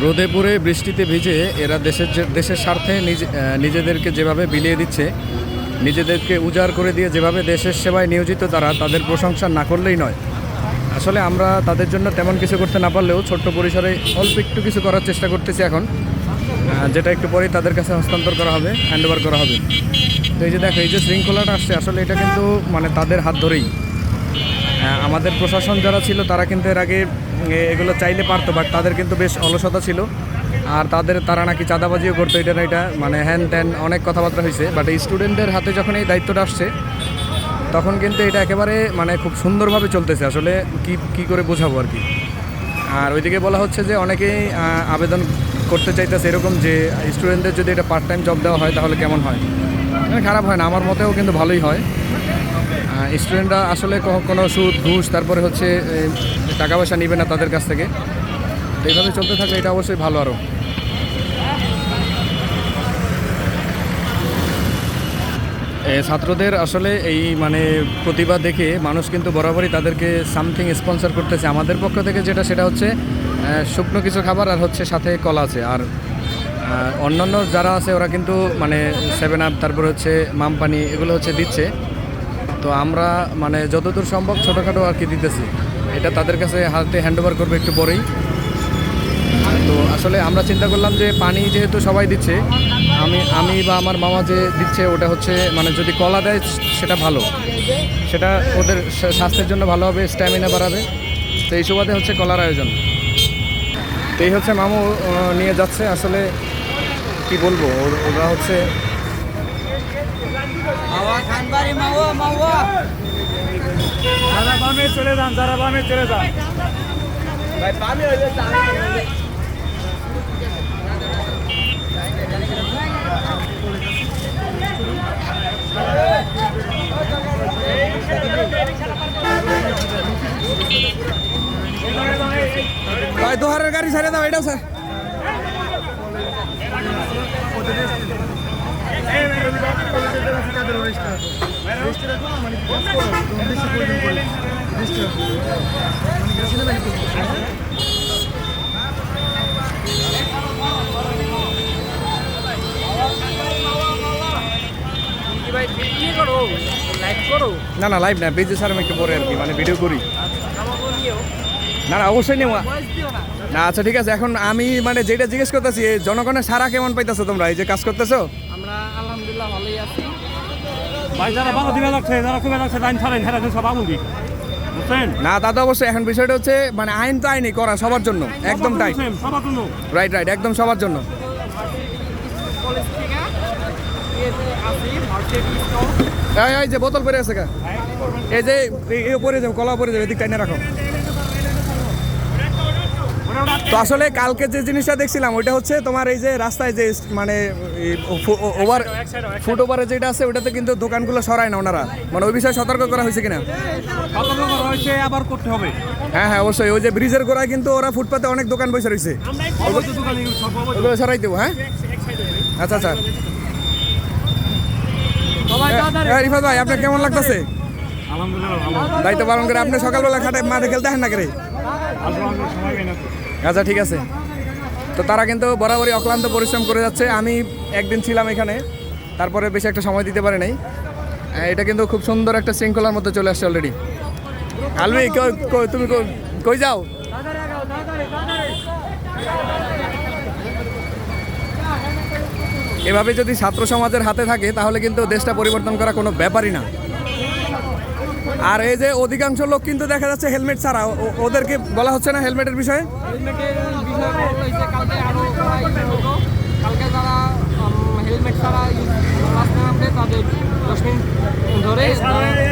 রোদে পুড়ে বৃষ্টিতে ভিজে এরা দেশের স্বার্থে নিজেদেরকে যেভাবে বিলিয়ে দিচ্ছে, নিজেদেরকে উজাড় করে দিয়ে যেভাবে দেশের সেবায় নিয়োজিত তাদের প্রশংসা না করলেই নয়। আসলে আমরা তাদের জন্য তেমন কিছু করতে না পারলেও ছোট্ট পরিসরে অল্প একটু কিছু করার চেষ্টা করতেছি এখন, যেটা একটু পরেই তাদের কাছে হস্তান্তর করা হবে, হ্যান্ডওভার করা হবে। তো এই যে দেখো, এই যে শৃঙ্খলাটা আসছে আসলে এটা কিন্তু তাদের হাত ধরেই। আমাদের প্রশাসন যারা ছিল তারা কিন্তু এর আগে এগুলো চাইলে পারতো, বাট তাদের কিন্তু বেশ অলসতা ছিল, আর তারা নাকি চাঁদাবাজিও করতো, এটা হ্যান ত্যান অনেক কথাবার্তা হয়েছে। বাট এই স্টুডেন্টদের হাতে যখন এই দায়িত্বটা আসছে তখন কিন্তু এটা একেবারে খুব সুন্দরভাবে চলতেছে। আসলে কি করে বোঝাবো আর কি। আর ওইদিকে বলা হচ্ছে যে অনেকেই আবেদন করতে চাইতেছে এরকম যে স্টুডেন্টদের যদি এটা পার্ট টাইম জব দেওয়া হয় তাহলে কেমন হয়। খারাপ হয় না, আমার মতেও কিন্তু ভালোই হয়। স্টুডেন্টরা আসলে কোনো সুদ ঘুষ তারপরে টাকা পয়সা নিবে না তাদের কাছ থেকে। তো এইভাবে চলতে থাকলে এটা অবশ্যই ভালো। আরও ছাত্রদের আসলে এই প্রতিভা দেখে মানুষ কিন্তু বরাবরই তাদেরকে সামথিং স্পন্সর করতেছে আমাদের পক্ষ থেকে, সেটা হচ্ছে শুকনো কিছু খাবার আর সাথে কলা আছে। আর অন্যান্য যারা আছে ওরা কিন্তু 7 আপ তারপরে মাম পানি এগুলো দিচ্ছে। তো আমরা যতদূর সম্ভব ছোটোখাটো আর কি দিতেছি, এটা তাদের কাছে হাতে হ্যান্ডওভার করবো একটু পরেই। তো আসলে আমরা চিন্তা করলাম যে পানি যেহেতু সবাই দিচ্ছে, আমি বা আমার মামা যে দিচ্ছে ওটা যদি কলা দেয় সেটা ভালো, সেটা ওদের স্বাস্থ্যের জন্য ভালো হবে, স্ট্যামিনা বাড়াবে। তো এই সুবাদে কলার আয়োজন। তো এই মামু নিয়ে যাচ্ছে। আসলে কি বলবো, ওরা চলে যান, যারা বামে চলে যান। দোহারের গাড়ি ছেড়ে দাও, এটাও স্যার। না লাইভ না, বেজে স্যার আমি একটু পরে আর কি ভিডিও করি। না অবশ্যই নেওয়া না। আচ্ছা ঠিক আছে, এখন আমি যেটা জিজ্ঞেস করতেছি, জনগণের সারা কেমন পাইতেছো তোমরা এই যে কাজ করতেছো? আমরা আলহামদুলিল্লাহ ভালোই আছি ভাই। যারা ভালো দিবে লাগছে, যারা খুবই লাগছে লাইন ছাড়েন, হেরা সব আগুন বুঝছেন না। তা তো অবশ্যই। এখন বিষয়টা আইন তো আইনই করা সবার জন্য, একদম টাইট, সবার জন্য রাইট একদম সবার জন্য। কলেজ থেকে এই যে বোতল পরে আছে কা, এই যে পরে যাও, কলা পরে যাবে, এদিক টাইনে রাখো। তো আসলে কালকে যে জিনিসটা দেখছিলাম ওইটা তোমার এই যে রাস্তায় যে ফুট ওভারে যেটা আছে ওটাতে কিন্তু দোকানগুলো সরায় না ওনারা, ওই বিষয়ে সতর্ক করা হয়েছে কিনা? সতর্ক করা হয়েছে, আবার করতে হবে। হ্যাঁ অবশ্যই। ওই যে ব্রিজের গোড়ায় কিন্তু ওরা ফুটপাতে অনেক দোকান বসে রয়েছে, ওগুলো সরাই দেবো। হ্যাঁ আচ্ছা। রিফাত ভাই, আপনার কেমন লাগতেছে? দায়িত্ব পালন করে আপনি সকালবেলা মাঠে খেলতে আসেন না করে? আচ্ছা ঠিক আছে। তো তারা কিন্তু বরাবরই অক্লান্ত পরিশ্রম করে যাচ্ছে। আমি একদিন ছিলাম এখানে, তারপরে বেশি একটা সময় দিতে পারি নাই। এটা কিন্তু খুব সুন্দর একটা শৃঙ্খলার মধ্যে চলে আসছে অলরেডি। আলমি তুমি কই যাও? এভাবে যদি ছাত্র সমাজের হাতে থাকে তাহলে কিন্তু দেশটা পরিবর্তন করা কোনো ব্যাপারই না। আর এই যে অধিকাংশ লোক কিন্তু দেখা যাচ্ছে হেলমেট ছাড়া, ওদেরকে বলা হচ্ছে না হেলমেটের বিষয়ে?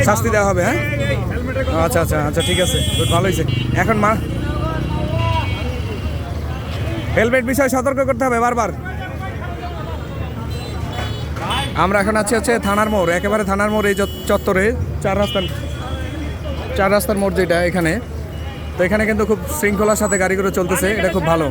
শাস্তি দেওয়া হবে। হ্যাঁ আচ্ছা ঠিক আছে, ভালো হয়েছে। এখন হেলমেট বিষয়ে সতর্ক করতে হবে বারবার। আমরা এখন আছি থানার মোড়, একেবারে থানার মোড়, এই চত্বরে চার রাস্তার মোড় যেটা এখানে। তো এখানে কিন্তু খুব শৃঙ্খলার সাথে গাড়িগুলো চলতেছে, এটা খুব ভালো।